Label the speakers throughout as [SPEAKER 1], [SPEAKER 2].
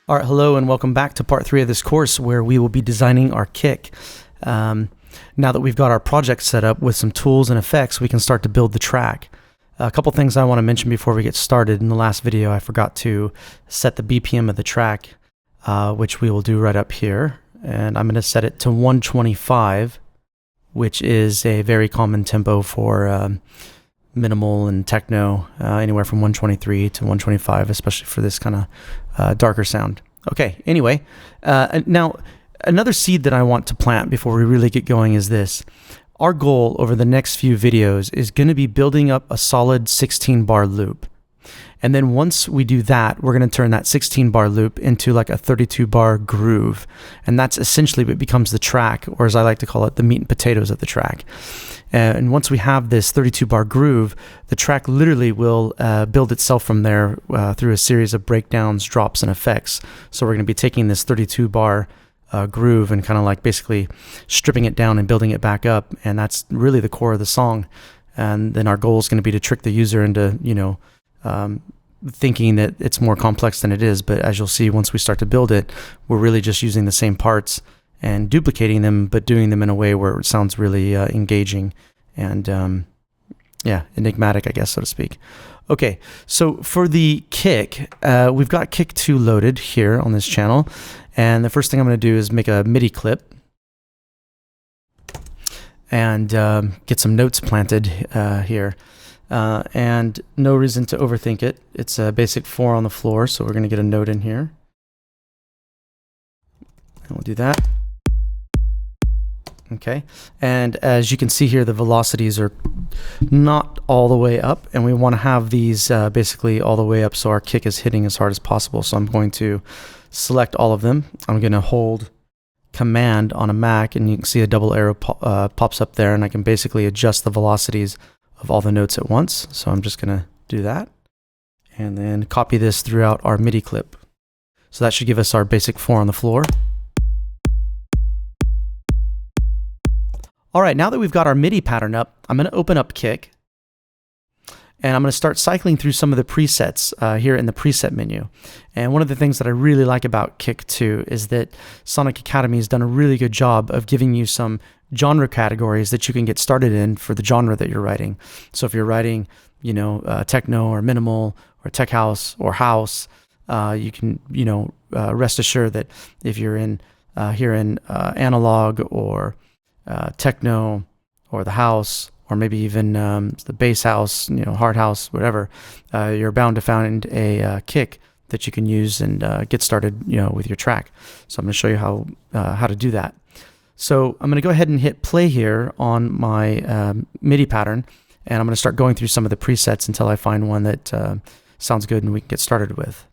[SPEAKER 1] All right, hello and welcome back to part 3 of this course where we will be designing our kick. Now that we've got our project set up with some tools and effects, we can start to build the track. A couple things I want to mention before we get started. In the last video, I forgot to set the BPM of the track, which we will do right up here. And I'm going to set it to 125, which is a very common tempo for minimal and techno, anywhere from 123 to 125, especially for this kind of darker sound. Okay, anyway, now another seed that I want to plant before we really get going is this. Our goal over the next few videos is going to be building up a solid 16-bar loop. And then once we do that, we're going to turn that 16-bar loop into like a 32-bar groove. And that's essentially what becomes the track, or as I like to call it, the meat and potatoes of the track. And once we have this 32-bar groove, the track literally will build itself from there through a series of breakdowns, drops, and effects. So we're going to be taking this 32-bar groove and kind of like basically stripping it down and building it back up. And that's really the core of the song. And then our goal is going to be to trick the user into, thinking that it's more complex than it is. But as you'll see, once we start to build it, we're really just using the same parts and duplicating them, but doing them in a way where it sounds really engaging and, enigmatic, I guess, so to speak. Okay, so for the kick, we've got kick 2 loaded here on this channel. And the first thing I'm going to do is make a MIDI clip and get some notes planted here. And no reason to overthink it. It's a basic 4 on the floor, so we're going to get a note in here. And we'll do that. Okay, and as you can see here, the velocities are not all the way up, and we want to have these basically all the way up so our kick is hitting as hard as possible. So I'm going to select all of them. I'm going to hold Command on a Mac, and you can see a double arrow pops up there, and I can basically adjust the velocities of all the notes at once. So I'm just going to do that, and then copy this throughout our MIDI clip. So that should give us our basic 4 on the floor. All right, now that we've got our MIDI pattern up, I'm going to open up Kick, and I'm going to start cycling through some of the presets here in the preset menu. And one of the things that I really like about Kick 2 is that Sonic Academy has done a really good job of giving you some genre categories that you can get started in for the genre that you're writing. So if you're writing, techno or minimal or tech house or house, you can, rest assured that if you're in here in analog or techno or the house, or maybe even the bass house, hard house, whatever, you're bound to find a kick that you can use and get started, with your track. So I'm going to show you how to do that. So I'm going to go ahead and hit play here on my MIDI pattern, and I'm going to start going through some of the presets until I find one that sounds good and we can get started with.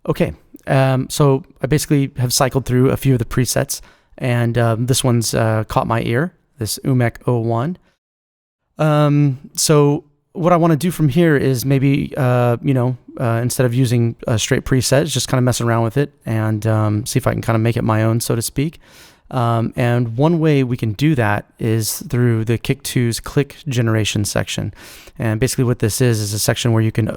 [SPEAKER 1] Okay, so I basically have cycled through a few of the presets, and this one's caught my ear, this UMEC 01. So what I want to do from here is maybe, instead of using a straight preset, just kind of mess around with it and see if I can kind of make it my own, so to speak. And one way we can do that is through the Kick 2's click generation section. And basically what this is a section where you can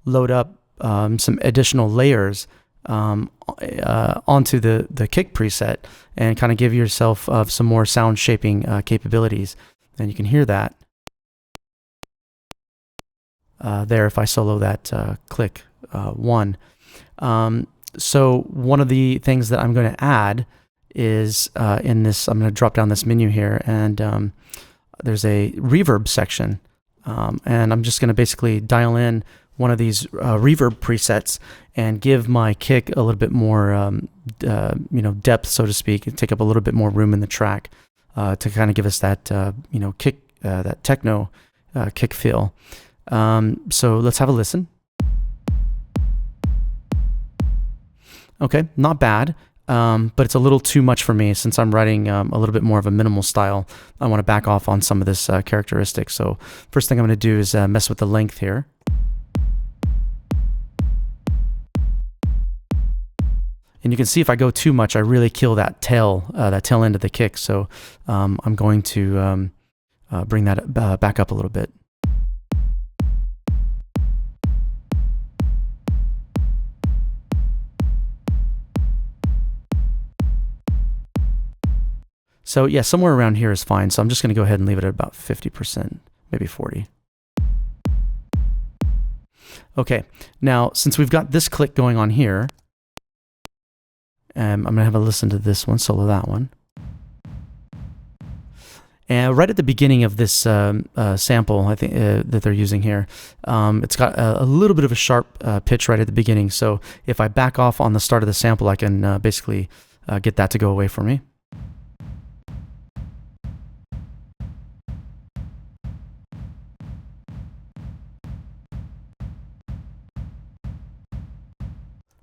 [SPEAKER 1] load up some additional layers onto the kick preset and kind of give yourself some more sound shaping capabilities. And you can hear that there if I solo that click 1. So one of the things that I'm going to add is in this, I'm going to drop down this menu here, and there's a reverb section, and I'm just going to basically dial in one of these reverb presets and give my kick a little bit more, depth, so to speak, and take up a little bit more room in the track to kind of give us that, kick, that techno kick feel. So let's have a listen. Okay, not bad. but it's a little too much for me since I'm writing a little bit more of a minimal style. I want to back off on some of this characteristic. So first thing I'm going to do is mess with the length here. And you can see if I go too much, I really kill that tail end of the kick. So I'm going to bring that back up a little bit. So yeah, somewhere around here is fine. So I'm just going to go ahead and leave it at about 50%, maybe 40. Okay, now since we've got this click going on here, I'm going to have a listen to this one, solo that one. And right at the beginning of this sample, I think that they're using here, it's got a little bit of a sharp pitch right at the beginning. So if I back off on the start of the sample, I can basically get that to go away for me.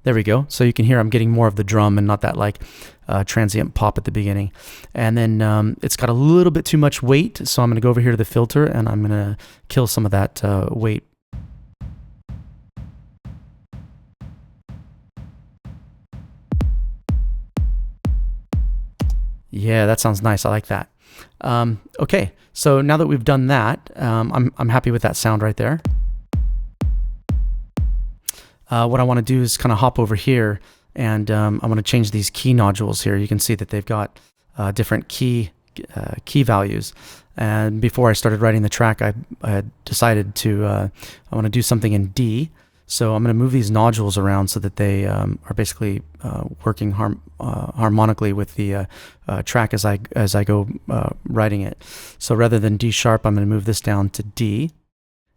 [SPEAKER 1] There we go. So you can hear I'm getting more of the drum and not that like transient pop at the beginning. And then it's got a little bit too much weight. So I'm going to go over here to the filter and I'm going to kill some of that weight. Yeah, that sounds nice. I like that. Okay, so now that we've done that, I'm happy with that sound right there. What I want to do is kind of hop over here and I want to change these key nodules here. You can see that they've got different key values. And before I started writing the track, I had decided to I want to do something in D. So I'm going to move these nodules around so that they are basically working harmonically with the track as I go writing it. So rather than D sharp, I'm going to move this down to D.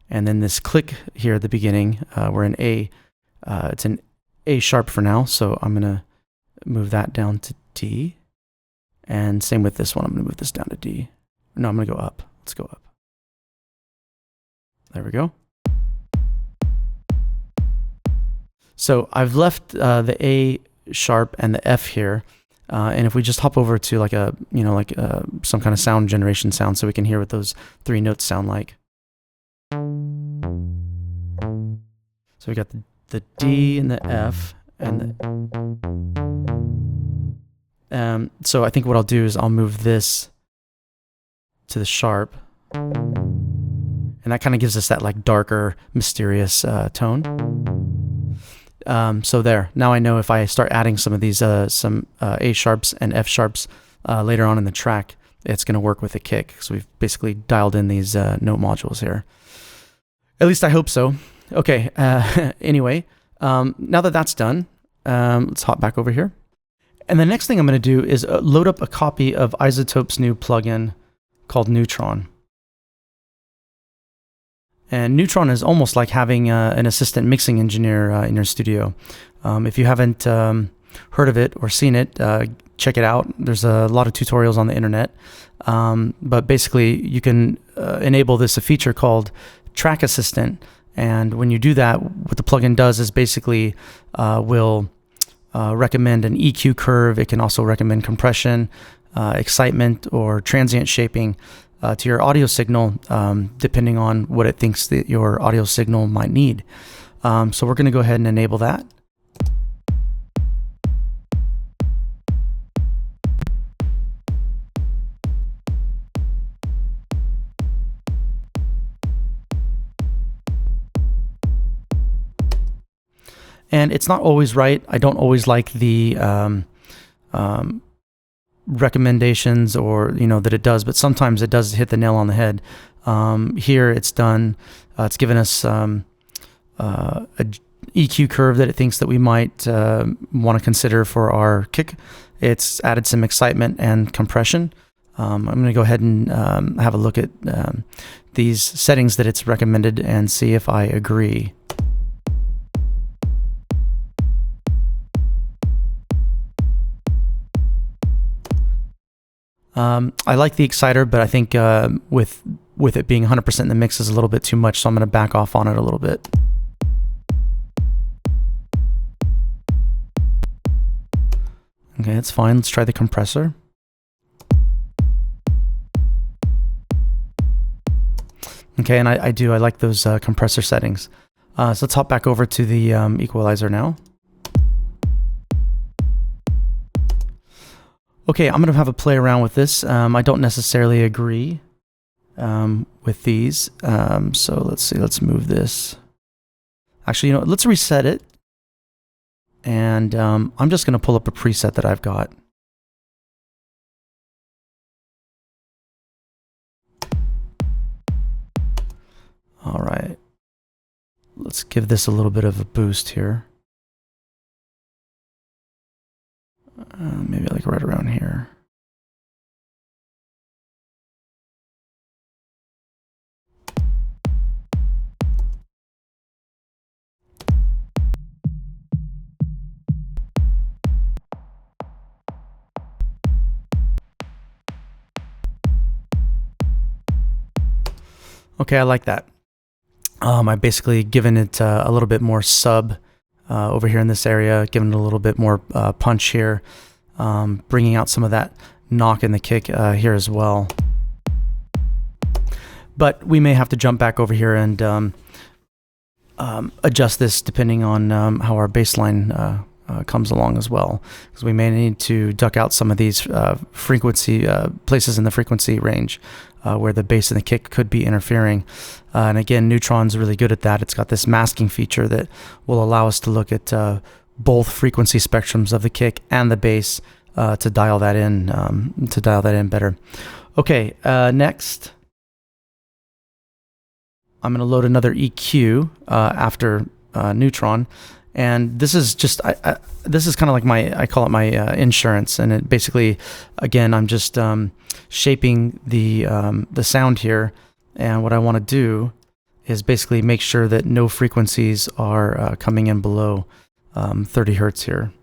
[SPEAKER 1] And then this click here at the beginning, we're in A. It's an A sharp for now, so I'm going to move that down to D. And same with this one, I'm going to move this down to D. No, I'm going to go up. Let's go up. There we go. So I've left the A sharp and the F here. And if we just hop over to like a, some kind of sound generation sound so we can hear what those three notes sound like. So we got the D and the F and the, so I think what I'll do is I'll move this to the sharp, and that kind of gives us that like darker, mysterious tone. So there, now I know if I start adding some of these some A sharps and F sharps later on in the track, it's going to work with the kick. So we've basically dialed in these note modules here. At least I hope so. Okay, anyway, now that that's done, let's hop back over here. And the next thing I'm going to do is load up a copy of Isotope's new plugin called Neutron. And Neutron is almost like having an assistant mixing engineer in your studio. If you haven't heard of it or seen it, check it out. There's a lot of tutorials on the internet. But basically, you can enable a feature called Track Assistant. And when you do that, what the plugin does is basically will recommend an EQ curve. It can also recommend compression, excitement, or transient shaping to your audio signal, depending on what it thinks that your audio signal might need. So we're going to go ahead and enable that. And it's not always right. I don't always like the recommendations or that it does, but sometimes it does hit the nail on the head. Here it's done. It's given us a EQ curve that it thinks that we might want to consider for our kick. It's added some excitement and compression. I'm going to go ahead and have a look at these settings that it's recommended and see if I agree. I like the exciter, but I think with it being 100% in the mix is a little bit too much, so I'm going to back off on it a little bit. Okay, that's fine. Let's try the compressor. Okay, and I like those compressor settings. So let's hop back over to the equalizer now. Okay, I'm going to have a play around with this. I don't necessarily agree with these. So let's see, let's move this. Actually, you know, let's reset it. And I'm just going to pull up a preset that I've got. All right. Let's give this a little bit of a boost here. Maybe like right around here. Okay, I like that. I've basically given it a little bit more sub over here in this area, giving it a little bit more punch here, bringing out some of that knock in the kick here as well. But we may have to jump back over here and adjust this depending on how our bass line comes along as well, because we may need to duck out some of these frequency places in the frequency range where the bass and the kick could be interfering. And again, Neutron's really good at that. It's got this masking feature that will allow us to look at both frequency spectrums of the kick and the bass to dial that in better. Okay, next I'm going to load another EQ after Neutron. And this is just, this is kind of like I call it my insurance. And it basically, again, I'm just shaping the sound here. And what I want to do is basically make sure that no frequencies are coming in below 30 hertz here.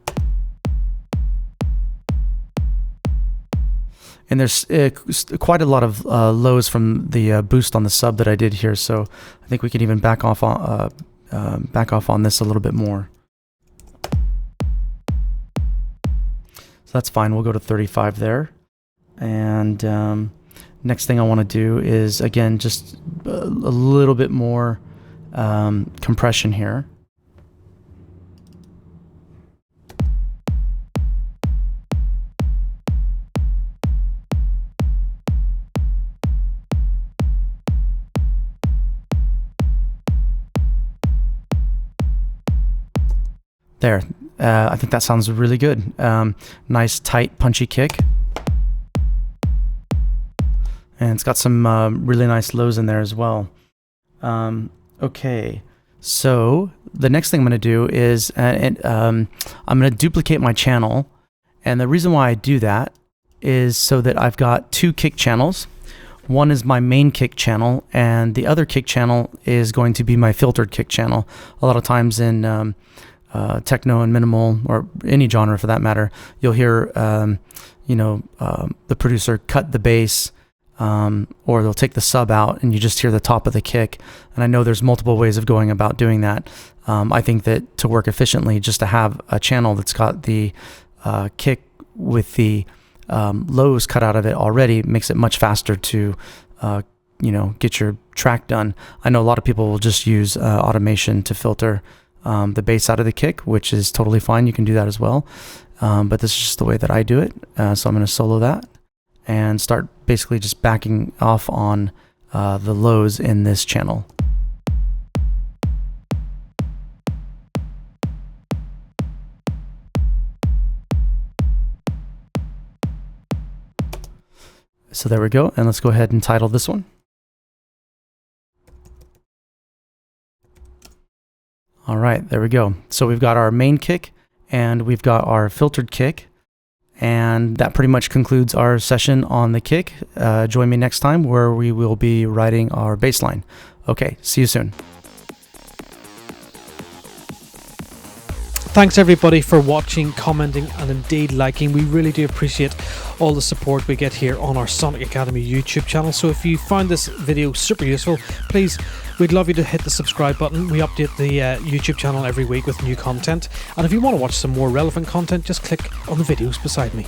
[SPEAKER 1] And there's quite a lot of lows from the boost on the sub that I did here. So I think we can even back off on this a little bit more. So that's fine. We'll go to 35 there. And next thing I want to do is, again, just a little bit more compression here. There, I think that sounds really good. Nice, tight, punchy kick. And it's got some really nice lows in there as well. Okay, so the next thing I'm going to do is I'm going to duplicate my channel. And the reason why I do that is so that I've got two kick channels. One is my main kick channel, and the other kick channel is going to be my filtered kick channel. A lot of times in techno and minimal, or any genre for that matter, you'll hear the producer cut the bass, or they'll take the sub out and you just hear the top of the kick. And I know there's multiple ways of going about doing that. I think that to work efficiently, just to have a channel that's got the kick with the lows cut out of it already makes it much faster to get your track done. I know a lot of people will just use automation to filter the bass out of the kick, which is totally fine. You can do that as well. But this is just the way that I do it. So I'm going to solo that and start basically just backing off on the lows in this channel. So there we go. And let's go ahead and title this one. All right, there we go. So we've got our main kick and we've got our filtered kick, and that pretty much concludes our session on the kick. Join me next time where we will be writing our bass line. Okay, see you soon.
[SPEAKER 2] Thanks everybody for watching, commenting and indeed liking. We really do appreciate all the support we get here on our Sonic Academy YouTube channel. So if you found this video super useful, please, we'd love you to hit the subscribe button. We update the YouTube channel every week with new content, and if you want to watch some more relevant content, just click on the videos beside me.